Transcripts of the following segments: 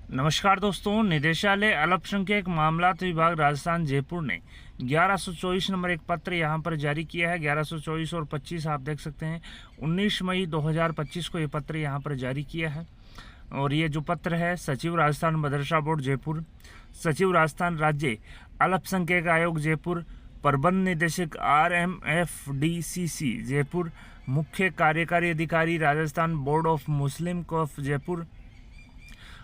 नमस्कार दोस्तों, निदेशालय अल्पसंख्यक मामलात विभाग राजस्थान जयपुर ने 1124 नंबर एक पत्र यहाँ पर जारी किया है। 1124 और 25 आप देख सकते हैं। 19 मई 2025 को ये पत्र यहाँ पर जारी किया है। और ये जो पत्र है, सचिव राजस्थान मदरसा बोर्ड जयपुर, सचिव राजस्थान राज्य अल्पसंख्यक आयोग जयपुर, प्रबंध निदेशक RMFDCC जयपुर, मुख्य कार्यकारी अधिकारी राजस्थान बोर्ड ऑफ मुस्लिम कफ जयपुर,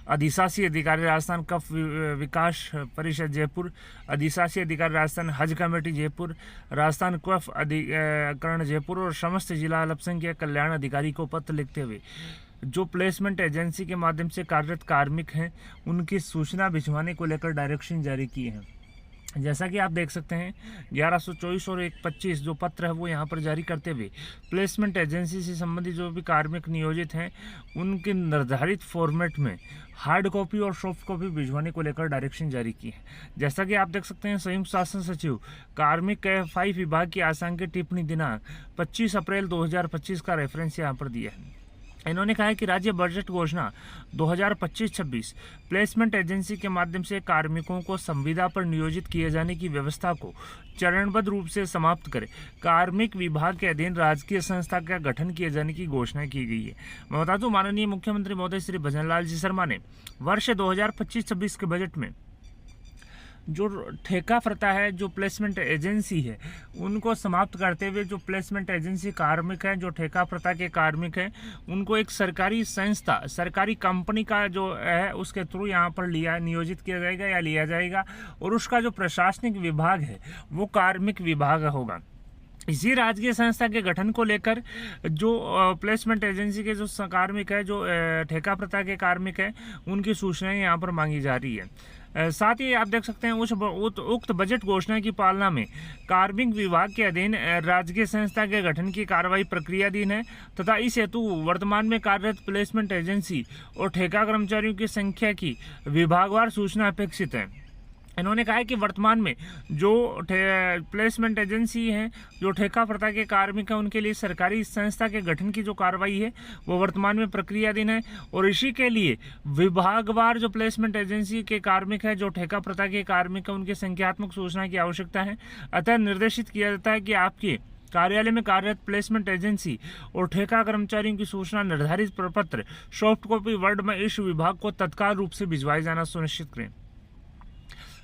अधिशासी अधिकारी राजस्थान कफ विकास परिषद जयपुर, अधिशासी अधिकारी राजस्थान हज कमेटी जयपुर, राजस्थान कफ अधिकरण जयपुर और समस्त जिला अल्पसंख्यक कल्याण अधिकारी को पत्र लिखते हुए जो प्लेसमेंट एजेंसी के माध्यम से कार्यरत कार्मिक हैं उनकी सूचना भिजवाने को लेकर डायरेक्शन जारी किए हैं। जैसा कि आप देख सकते हैं, 1124 और 125 जो पत्र है वो यहाँ पर जारी करते हुए प्लेसमेंट एजेंसी से संबंधित जो भी कार्मिक नियोजित हैं उनके निर्धारित फॉर्मेट में हार्ड कॉपी और सॉफ्ट कॉपी भिजवाने को लेकर डायरेक्शन जारी की है। जैसा कि आप देख सकते हैं, संयुक्त शासन सचिव कार्मिक FI विभाग की आसांकित टिप्पणी दिनांक 25 अप्रैल 2025 का रेफरेंस यहाँ पर दिया है। इन्होंने कहा है कि राज्य बजट घोषणा 2025-26 प्लेसमेंट एजेंसी के माध्यम से कार्मिकों को संविदा पर नियोजित किए जाने की व्यवस्था को चरणबद्ध रूप से समाप्त करे कार्मिक विभाग के अधीन राजकीय संस्था का गठन किए जाने की घोषणा की गई है। मैं बता दूं, माननीय मुख्यमंत्री महोदय श्री भजनलाल जी शर्मा ने वर्ष 2025-26 के बजट में जो ठेका प्रथा है, जो प्लेसमेंट एजेंसी है, उनको समाप्त करते हुए जो प्लेसमेंट एजेंसी कार्मिक हैं, जो ठेका प्रथा के कार्मिक हैं, उनको एक सरकारी संस्था, सरकारी कंपनी का जो है उसके थ्रू यहाँ पर नियोजित किया जाएगा या लिया जाएगा और उसका जो प्रशासनिक विभाग है वो कार्मिक विभाग होगा। इसी राजकीय संस्था के गठन को लेकर जो प्लेसमेंट एजेंसी के जो कार्मिक है, जो ठेका प्रथा के कार्मिक हैं, उनकी सूचनाएं यहाँ पर मांगी जा रही है। साथ ही आप देख सकते हैं उक्त बजट घोषणा की पालना में कार्मिक विभाग के अधीन राजकीय संस्था के गठन की कार्रवाई प्रक्रियाधीन है तथा इस हेतु वर्तमान में कार्यरत प्लेसमेंट एजेंसी और ठेका कर्मचारियों की संख्या की विभागवार सूचना अपेक्षित है। इन्होंने कहा है कि वर्तमान में जो प्लेसमेंट एजेंसी है, जो ठेका प्रथा के कार्मिक हैं, उनके लिए सरकारी संस्था के गठन की जो कार्रवाई है वो वर्तमान में प्रक्रियाधीन है और इसी के लिए विभागवार जो प्लेसमेंट एजेंसी के कार्मिक है, जो ठेका प्रथा के कार्मिक हैं, उनकी संख्यात्मक सूचना की आवश्यकता है। अतः निर्देशित किया जाता है कि आपके कार्यालय में कार्यरत प्लेसमेंट एजेंसी और ठेका कर्मचारियों की सूचना निर्धारित प्रपत्र सॉफ्ट कॉपी वर्ड में इस विभाग को तत्काल रूप से भिजवाए जाना सुनिश्चित करें।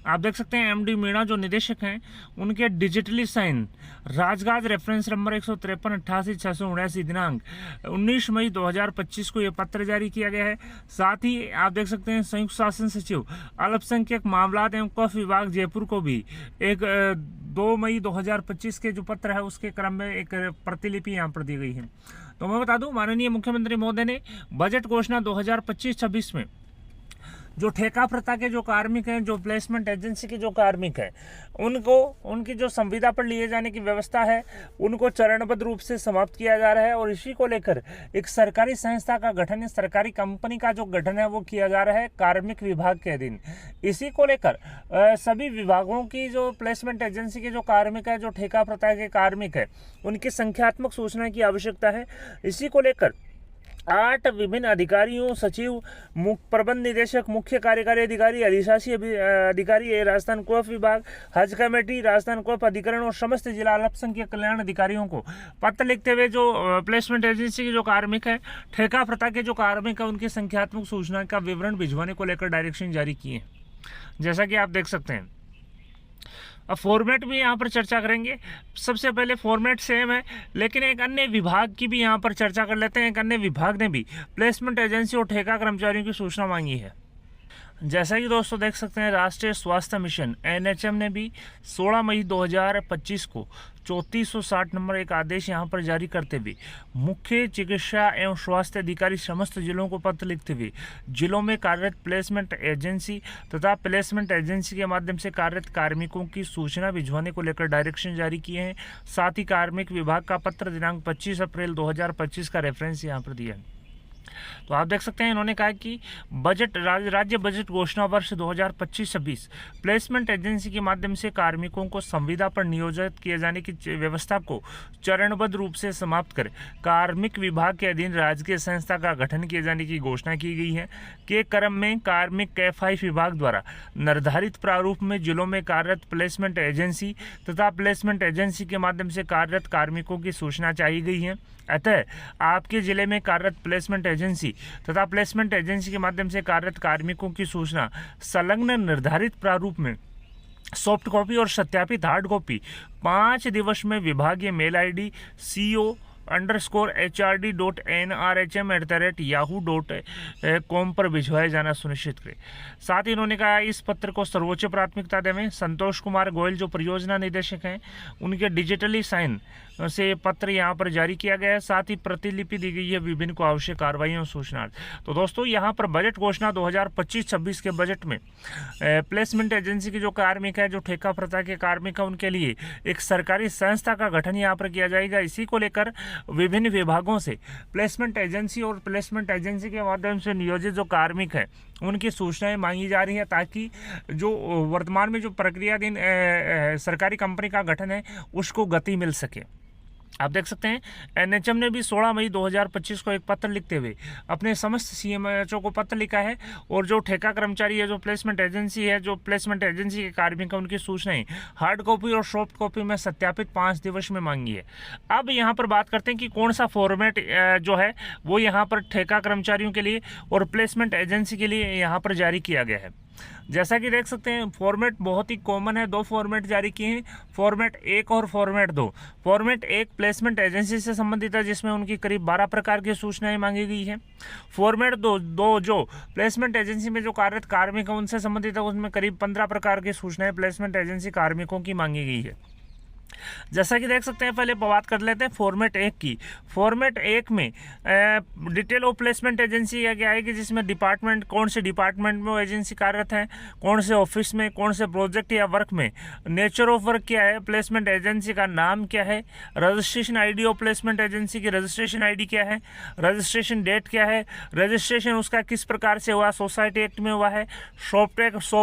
आप देख सकते हैं MD मीणा जो निदेशक हैं, उनके डिजिटली साइन राजगाज रेफरेंस नंबर 153-88-679 दिनांक 19 मई 2025 को यह पत्र जारी किया गया है। साथ ही आप देख सकते हैं संयुक्त शासन सचिव अल्पसंख्यक मामलात एवं कफ विभाग जयपुर को भी एक 2 मई 2025 के जो पत्र है उसके क्रम में एक प्रतिलिपि यहाँ पर दी गई है। तो मैं बता दूं, माननीय मुख्यमंत्री महोदय ने बजट घोषणा 2025-26 में जो ठेका प्रथा के जो कार्मिक हैं, जो प्लेसमेंट एजेंसी के जो कार्मिक हैं, उनको उनकी जो संविदा पर लिए जाने की व्यवस्था है उनको चरणबद्ध रूप से समाप्त किया जा रहा है और इसी को लेकर एक सरकारी संस्था का गठन है, सरकारी कंपनी का जो गठन है वो किया जा रहा है कार्मिक विभाग के अधीन। इसी को लेकर सभी विभागों की जो प्लेसमेंट एजेंसी के जो कार्मिक है, जो ठेका प्रथा के कार्मिक है, उनकी संख्यात्मक सूचना की आवश्यकता है। इसी को लेकर 8 विभिन्न अधिकारियों, सचिव, प्रबंध निदेशक, मुख्य कार्यकारी अधिकारी, अधिशासी अधिकारी राजस्थान कोफ विभाग, हज कमेटी, राजस्थान कोफ अधिकरण और समस्त जिला अल्पसंख्यक कल्याण अधिकारियों को पत्र लिखते हुए जो प्लेसमेंट एजेंसी के जो कार्मिक है, ठेका प्रथा के जो कार्मिक है, उनकी संख्यात्मक सूचना का विवरण भिजवाने को लेकर डायरेक्शन जारी किए। जैसा कि आप देख सकते हैं, अब फॉर्मेट भी यहाँ पर चर्चा करेंगे। सबसे पहले फॉर्मेट सेम है, लेकिन एक अन्य विभाग की भी यहाँ पर चर्चा कर लेते हैं। एक अन्य विभाग ने भी प्लेसमेंट एजेंसी और ठेका कर्मचारियों की सूचना मांगी है। जैसा कि दोस्तों देख सकते हैं, राष्ट्रीय स्वास्थ्य मिशन NHM ने भी 16 मई 2025 को 3460 नंबर एक आदेश यहाँ पर जारी करते हुए मुख्य चिकित्सा एवं स्वास्थ्य अधिकारी समस्त जिलों को पत्र लिखते हुए जिलों में कार्यरत प्लेसमेंट एजेंसी तथा प्लेसमेंट एजेंसी के माध्यम से कार्यरत कार्मिकों की सूचना भिजवाने को लेकर डायरेक्शन जारी किए हैं। साथ ही कार्मिक विभाग का पत्र दिनांक 25 अप्रैल 2025 का रेफरेंस यहाँ पर दिया है। तो आप देख सकते हैं इन्होंने कहा कि बजट राज्य बजट घोषणा वर्ष 2025-26 प्लेसमेंट एजेंसी के माध्यम से कार्मिकों को संविदा पर नियोजित किए जाने की व्यवस्था को चरणबद्ध रूप से समाप्त कर कार्मिक विभाग के अधीन राजकीय संस्था का गठन किए जाने की घोषणा की गई है। के क्रम में कार्मिक एफआई विभाग द्वारा निर्धारित प्रारूप में जिलों में कार्यरत प्लेसमेंट एजेंसी तथा प्लेसमेंट एजेंसी के माध्यम से कार्यरत कार्मिकों की सूचना चाहिए गई है। अतः आपके जिले में कार्यरत प्लेसमेंट एजेंसी तथा प्लेसमेंट एजेंसी के माध्यम से कार्यरत कार्मिकों की सूचना संलग्न निर्धारित प्रारूप में सॉफ्ट कॉपी और सत्यापित हार्ड कॉपी 5 दिवस में विभागीय मेल आईडी co_hrd.nrhm@yahoo.com पर भिजवाया जाना सुनिश्चित करें। साथ ही इन्होंने कहा इस पत्र को सर्वोच्च प्राथमिकता देवें। संतोष कुमार गोयल जो परियोजना निदेशक हैं उनके डिजिटली साइन से पत्र यहाँ पर जारी किया गया है। साथ ही प्रतिलिपि दी गई है विभिन्न को आवश्यक कार्रवाइयों और सूचना। तो दोस्तों यहाँ पर बजट घोषणा 2025-26 के बजट में प्लेसमेंट एजेंसी के जो कार्मिक है, जो ठेका प्रथा के कार्मिक है, उनके लिए एक सरकारी संस्था का गठन यहाँ पर किया जाएगा। इसी को लेकर विभिन्न विभागों से प्लेसमेंट एजेंसी और प्लेसमेंट एजेंसी के माध्यम से नियोजित जो कार्मिक हैं उनकी सूचनाएं मांगी जा रही है, ताकि जो वर्तमान में जो प्रक्रियाधीन सरकारी कंपनी का गठन है उसको गति मिल सके। आप देख सकते हैं एनएचएम ने भी 16 मई 2025 को एक पत्र लिखते हुए अपने समस्त सीएमएचओ को पत्र लिखा है और जो ठेका कर्मचारी है, जो प्लेसमेंट एजेंसी है, जो प्लेसमेंट एजेंसी के कार्मिक हैं, उनकी सूचनाएं हार्ड कॉपी और सॉफ्ट कॉपी में सत्यापित 5 दिवस में मांगी है। अब यहाँ पर बात करते हैं कि कौन सा फॉर्मेट जो है वो यहाँ पर ठेका कर्मचारियों के लिए और प्लेसमेंट एजेंसी के लिए यहाँ पर जारी किया गया है। जैसा कि देख सकते हैं फॉर्मेट बहुत ही कॉमन है, 2 फॉर्मेट जारी किए हैं, फॉर्मेट 1 और फॉर्मेट 2। फॉर्मेट 1 प्लेसमेंट एजेंसी से संबंधित है जिसमें उनकी करीब 12 प्रकार की सूचनाएं मांगी गई है। फॉर्मेट 2 जो प्लेसमेंट एजेंसी में जो कार्यरत कार्मिक है उनसे संबंधित है, उसमें करीब 15 प्रकार की सूचनाएं प्लेसमेंट एजेंसी कार्मिकों की मांगी गई है। जैसा कि देख सकते हैं पहले बात कर लेते हैं फॉर्मेट 1 की। फॉर्मेट 1 में डिटेल ऑफ प्लेसमेंट एजेंसी क्या आएगी, जिसमें डिपार्टमेंट, कौन से डिपार्टमेंट में वो एजेंसी कार्यरत है, कौन से ऑफिस में, कौन से प्रोजेक्ट या वर्क में, नेचर ऑफ वर्क क्या है, प्लेसमेंट एजेंसी का नाम क्या है, registration ID of placement agency की रजिस्ट्रेशन आईडी क्या है, रजिस्ट्रेशन डेट क्या है, रजिस्ट्रेशन उसका किस प्रकार से हुआ, सोसाइटी एक्ट में हुआ है, शॉप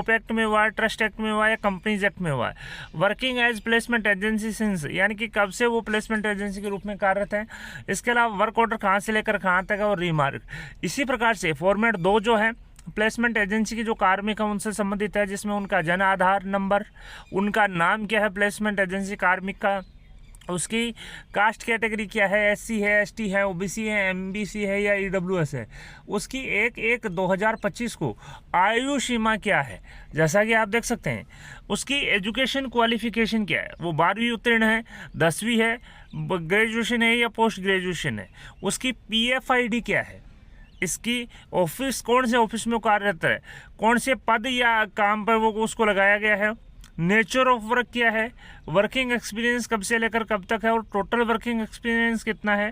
एक्ट में हुआ है, ट्रस्ट एक्ट में हुआ है, कंपनीज एक्ट में हुआ है, working as placement agency since यानी कि कब से वो प्लेसमेंट एजेंसी के रूप में कार्यरत है, इसके अलावा वर्क ऑर्डर कहाँ से लेकर कहाँ तक है और रिमार्क। इसी प्रकार से फॉर्मेट 2 जो है प्लेसमेंट एजेंसी की जो कार्मिक है उनसे संबंधित है, जिसमें उनका जन आधार नंबर, उनका नाम क्या है प्लेसमेंट एजेंसी कार्मिक का, उसकी कास्ट कैटेगरी क्या है, एससी है, एसटी है, ओबीसी है, एमबीसी है या ईडब्ल्यूएस है, उसकी 1/1/2025 को आयु सीमा क्या है, जैसा कि आप देख सकते हैं उसकी एजुकेशन क्वालिफिकेशन क्या है, वो 12वीं उत्तीर्ण है, 10वीं है, ग्रेजुएशन है या पोस्ट ग्रेजुएशन है, उसकी पीएफआईडी क्या है, इसकी ऑफिस, कौन से ऑफिस में कार्यरत है, कौन से पद या काम पर वो उसको लगाया गया है, नेचर ऑफ वर्क क्या है, वर्किंग एक्सपीरियंस कब से लेकर कब तक है और टोटल वर्किंग एक्सपीरियंस कितना है,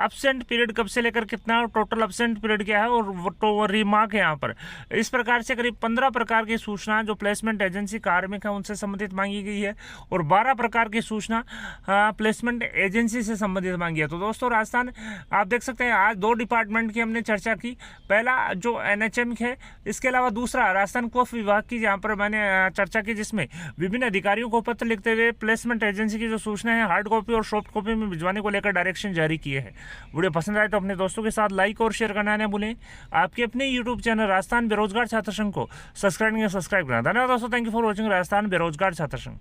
एब्सेंट पीरियड कब से लेकर कितना है और टोटल एब्सेंट पीरियड क्या है और रिमार्क है यहाँ पर। इस प्रकार से करीब 15 प्रकार की सूचना जो प्लेसमेंट एजेंसी कार्मिक है उनसे संबंधित मांगी गई है और 12 प्रकार की सूचना प्लेसमेंट एजेंसी से संबंधित मांगी है। तो दोस्तों राजस्थान आप देख सकते हैं आज 2 डिपार्टमेंट की हमने चर्चा की, पहला जो एनएचएम है, इसके अलावा दूसरा राजस्थान कोफ विभाग की जहाँ पर मैंने चर्चा की, जिसमें विभिन्न अधिकारियों को पत्र लिखते हुए प्लेसमेंट एजेंसी की जो सूचना है हार्ड कॉपी और सॉफ्ट कॉपी में भिजवाने को लेकर डायरेक्शन जारी किए हैं। वीडियो पसंद आए तो अपने दोस्तों के साथ लाइक और शेयर करना न भूलें। आपके अपने यूट्यूब चैनल राजस्थान बेरोजगार छात्र संघ को सब्सक्राइब करना। धन्यवाद दोस्तों, thank you for watching Rajasthan बेरोजगार छात्र संघ।